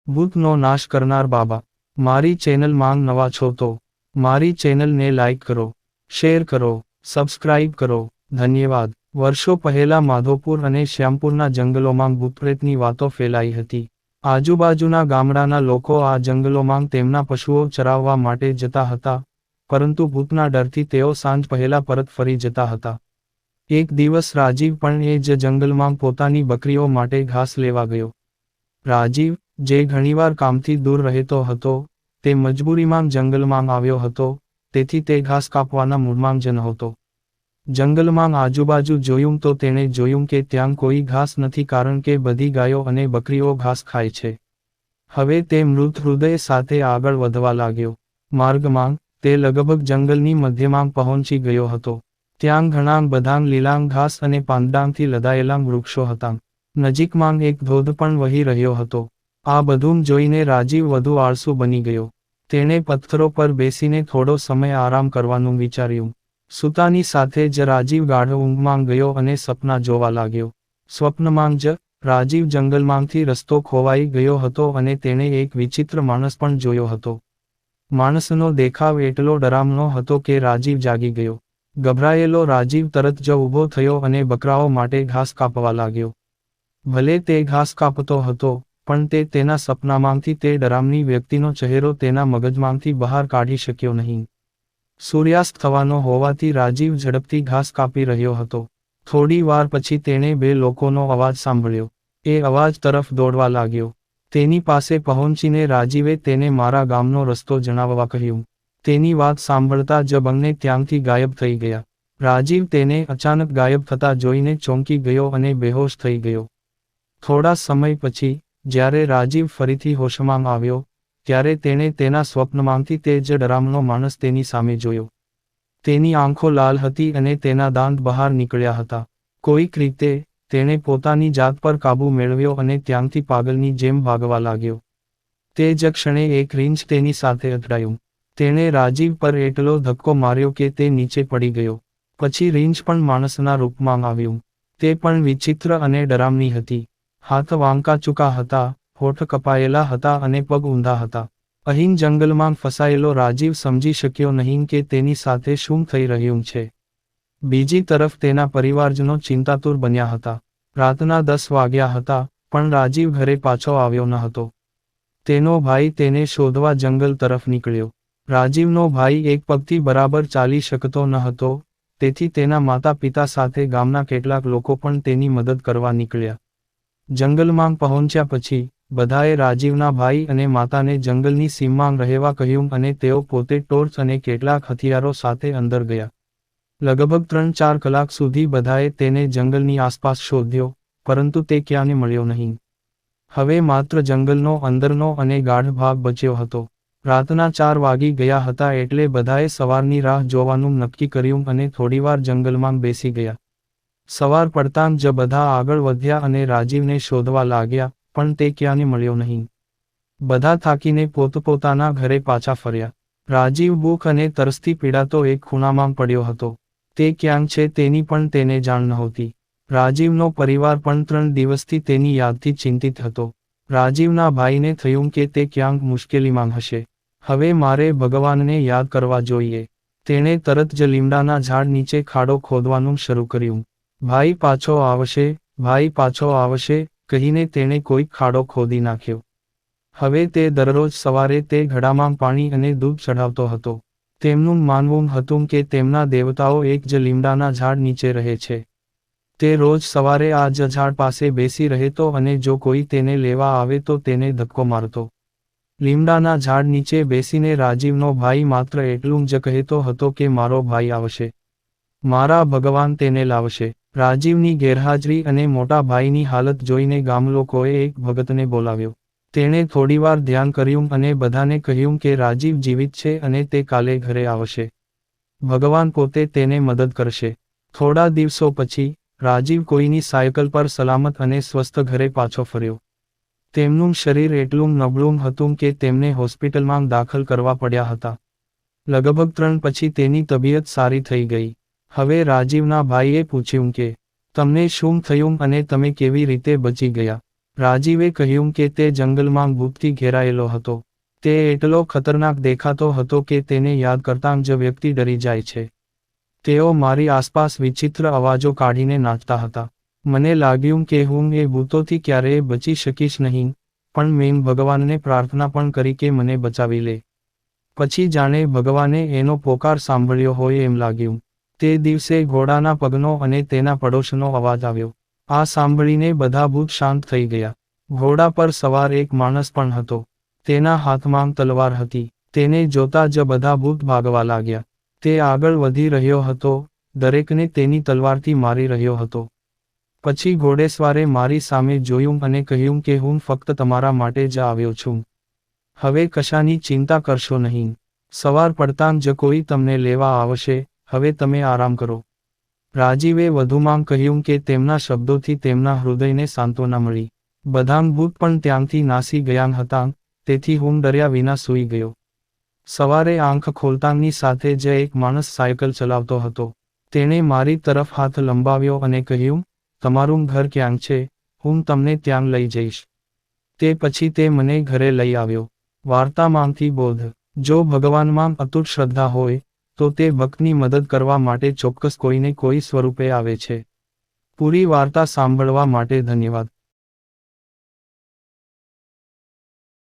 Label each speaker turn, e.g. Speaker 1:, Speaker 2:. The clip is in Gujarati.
Speaker 1: ભૂતનો નાશ કરનાર બાબા. મારી ચેનલ માંગ નવા છો તો મારી ચેનલને લાઈક કરો, શેર કરો, સબસ્ક્રાઇબ કરો. ધન્યવાદ. વર્ષો પહેલા માધોપુર અને શ્યામપુરના જંગલોમાં ભૂતપ્રેતની વાતો ફેલાઈ હતી. આજુબાજુના ગામડાના લોકો આ જંગલોમાં તેમના પશુઓ ચરાવવા માટે જતા હતા, પરંતુ ભૂતના ડરથી તેઓ સાંજ પહેલા પરત ફરી જતા હતા. એક દિવસ રાજીવ પણ એ જ જંગલમાં પોતાની બકરીઓ માટે ઘાસ લેવા ગયો. રાજીવ, જે ઘણીવાર કામથી દૂર રહેતો હતો, તે મજબૂરીમાં જંગલમાં આવ્યો હતો, તેથી તે ઘાસ કાપવાના મૂડમાં જ નહોતો. જંગલમાં આજુબાજુ જોયું તો તેણે જોયું કે ત્યાં કોઈ ઘાસ નથી કારણ કે બધી ગાયો અને બકરીઓ ઘાસ ખાય છે. હવે તે મૃત હૃદય સાથે આગળ વધવા લાગ્યો. માર્ગમાં, તે લગભગ જંગલની મધ્યમાં પહોંચી ગયો હતો. ત્યાં ઘણા બધાં લીલાંગ ઘાસ અને પાંદડાંથી લદાયેલા વૃક્ષો હતા. નજીકમાં એક ધોધ પણ વહી રહ્યો હતો. આ બધું જોઈને રાજીવ વધુ આળસુ બની ગયો. તેણે પથ્થરો પર બેસીને થોડો સમય આરામ કરવાનું વિચાર્યું. સૂતાની સાથે જ રાજીવ ગાઢ ઊંઘમાં ગયો અને સપના જોવા લાગ્યો. સ્વપ્નમાં જ, રાજીવ જંગલમાંથી રસ્તો ખોવાઈ ગયો હતો અને તેણે એક વિચિત્ર માણસ પણ જોયો હતો. માણસનો દેખાવ એટલો ડરામણો હતો કે રાજીવ જાગી ગયો. ગભરાયેલો રાજીવ તરત જ ઊભો થયો અને બકરાઓ માટે ઘાસ કાપવા લાગ્યો. ભલે તે ઘાસ કાપતો હતો, પણ તે તેના સપનામાંથી તે ડરામણી વ્યક્તિનો ચહેરો તેના મગજમાંથી બહાર કાઢી શક્યો નહીં. સૂર્યાસ્ત થવાનો હોવાથી રાજીવ ઝડપથી ઘાસ કાપી રહ્યો હતો. થોડી વાર પછી તેણે બે લોકોનો અવાજ સાંભળ્યો. એ અવાજ તરફ દોડવા લાગ્યો. તેની પાસે પહોંચીને રાજીવે તેને મારા ગામનો રસ્તો જણાવવા કહ્યું. તેની વાત સાંભળતા જ બંને ત્યાંથી ગાયબ થઈ ગયા. રાજીવ તેને અચાનક ગાયબ થતા જોઈને ચોંકી ગયો અને બેહોશ થઈ ગયો. થોડા સમય પછી, જ્યારે રાજીવ ફરીથી હોશમાં આવ્યો, ત્યારે તેણે તેના સ્વપ્નમાંથી તે જ ડરામણો માણસ તેની સામે જોયો. તેની આંખો લાલ હતી અને તેના દાંત બહાર નીકળ્યા હતા. કોઈક રીતે, તેણે પોતાની જાત પર કાબૂ મેળવ્યો અને ત્યાંથી પાગલની જેમ ભાગવા લાગ્યો. તે જ ક્ષણે એક રીંછ તેની સાથે અથડાયું. તેણે રાજીવ પર એટલો ધક્કો માર્યો કે તે નીચે પડી ગયો. પછી રીંછ પણ માણસના રૂપમાં આવ્યું. તે પણ વિચિત્ર અને ડરામણી હતી. હાથ વાંકા ચૂકા હતા, હોઠ કપાયેલા હતા અને પગ ઊંધા હતા. અહીં જંગલમાં ફસાયેલો રાજીવ સમજી શક્યો નહીં કે તેની સાથે શું થઈ રહ્યું છે. બીજી તરફ તેના પરિવારજનો ચિંતાતુર બન્યા હતા. રાતના 10 વાગ્યા હતા, પણ રાજીવ ઘરે પાછો આવ્યો ન હતો. તેનો ભાઈ તેને શોધવા જંગલ તરફ નીકળ્યો. રાજીવનો ભાઈ એક પગથી બરાબર ચાલી શકતો ન હતો, તેથી તેના માતા પિતા સાથે ગામના કેટલાક લોકો પણ તેની મદદ કરવા નીકળ્યા. જંગલમાં પહોંચ્યા પછી, બધાએ રાજીવના ભાઈ અને માતાને જંગલની સીમમાં રહેવા કહ્યું અને તેઓ પોતે ટોર્ચ અને કેટલાક હથિયારો સાથે અંદર ગયા. લગભગ 3-4 કલાક સુધી બધાએ તેને જંગલની આસપાસ શોધ્યો, પરંતુ તે ક્યાંય મળ્યો નહીં. હવે માત્ર જંગલનો અંદરનો અને ગાઢ ભાગ બચ્યો હતો. રાતના 4 વાગી ગયા હતા એટલે બધાએ સવારની રાહ જોવાનું નક્કી કર્યું અને થોડીવાર જંગલમાં બેસી ગયા. સવાર પડતાં જ બધા આગળ વધ્યા અને રાજીવને શોધવા લાગ્યા, પણ તે ક્યાંય મળ્યો નહીં. બધા થાકીને પોતપોતાના ઘરે પાછા ફર્યા. રાજીવ ભૂખ અને તરસથી પીડાતો એક ખૂણામાં પડ્યો હતો. તે ક્યાં છે તેની પણ તેને જાણ નહોતી. રાજીવનો પરિવાર પણ 3 દિવસથી તેની યાદથી ચિંતિત હતો. રાજીવના ભાઈને થયું કે તે ક્યાંક મુશ્કેલીમાં હશે. હવે મારે ભગવાનને યાદ કરવા જોઈએ. તેણે તરત જ લીમડાના ઝાડ નીચે ખાડો ખોદવાનું શરૂ કર્યું. ભાઈ પાછો આવશે, ભાઈ પાછો આવશે, કહીને તેણે કોઈક ખાડો ખોદી નાખ્યો. હવે તે દરરોજ સવારે તે ઘડામાં પાણી અને દૂધ ચઢાવતો હતો. તેમનું માનવું હતું કે તેમના દેવતાઓ એક જ લીમડાના ઝાડ નીચે રહે છે. તે રોજ સવારે આ જ ઝાડ પાસે બેસી રહેતો અને જો કોઈ તેને લેવા આવે તો તેને ધક્કો મારતો. લીમડાના ઝાડ નીચે બેસીને રાજીવનો ભાઈ માત્ર એટલું જ કહેતો હતો કે મારો ભાઈ આવશે. મારા ભગવાન તેને લાવશે. રાજીવની ગેરહાજરી અને મોટા ભાઈની હાલત જોઈને ગામલોકોએ એક ભગતને બોલાવ્યો. તેણે થોડીવાર ધ્યાન કર્યું અને બધાને કહ્યું કે રાજીવ જીવિત છે અને તે કાલે ઘરે આવશે. ભગવાન પોતે તેને મદદ કરશે. થોડા દિવસો પછી, રાજીવ કોઈની સાયકલ પર સલામત અને સ્વસ્થ ઘરે પાછો ફર્યો. તેમનું શરીર એટલું નબળું હતું કે તેમને હોસ્પિટલમાં દાખલ કરવા પડ્યા હતા. લગભગ 3 પછી તેની તબિયત સારી થઈ ગઈ. હવે રાજીવના ભાઈએ પૂછ્યું કે, તમને શું થયું અને તમે કેવી રીતે બચી ગયા? રાજીવે કહ્યું કે તે જંગલમાં ભૂતથી ઘેરાયેલો હતો. તે એટલો ખતરનાક દેખાતો હતો કે તેને યાદ કરતાં જ વ્યક્તિ ડરી જાય છે. તેઓ મારી આસપાસ વિચિત્ર અવાજો કાઢીને નાચતા હતા. મને લાગ્યું કે હું એ ભૂતોથી ક્યારેય બચી શકીશ નહીં, પણ મેં ભગવાનને પ્રાર્થના પણ કરી કે મને બચાવી લે. પછી જાણે ભગવાને એનો પોકાર સાંભળ્યો હોય એમ લાગ્યું. તે દિવસે ઘોડાના પગનો અને તેના પડોશનો અવાજ આવ્યો. આ સાંભળીને બધા ભૂત શાંત થઈ ગયા. ઘોડા પર સવાર એક માણસ પણ હતો. તેના હાથમાં તલવાર હતી. તેને જોતા જ બધા ભૂત ભાગવા લાગ્યા. તે આગળ વધી રહ્યો હતો, દરેકને તેની તલવારથી મારી રહ્યો હતો. પછી ઘોડેસવારે મારી સામે જોયું અને કહ્યું કે હું ફક્ત તમારા માટે જ આવ્યો છું. હવે કશાની ચિંતા કરશો નહીં. સવાર પડતાં જ કોઈ તમને લેવા આવશે, હવે તમે આરામ કરો. રાજીવે વધુમાં કહ્યું કે તેમના શબ્દોથી તેમના હૃદયને સાંત્વના મળી. બધાં ભૂત પણ ત્યાંથી નાસી ગયાં હતાં, તેથી હું ડર્યા વિના સૂઈ ગયો. સવારે આંખ ખોલતાંની સાથે જ એક માણસ સાયકલ ચલાવતો હતો. તેણે મારી તરફ હાથ લંબાવ્યો અને કહ્યું, તમારું ઘર ક્યાં છે? હું તમને ત્યાં લઈ જઈશ. તે પછી તે મને ઘરે લઈ આવ્યો. વાર્તામાંથી બોધ: જો ભગવાનમાં અતૂટ શ્રદ્ધા હોય, તો તે ભક્તની મદદ કરવા માટે ચોક્કસ કોઈને કોઈ સ્વરૂપે આવે છે. પૂરી વાર્તા સાંભળવા માટે ધન્યવાદ.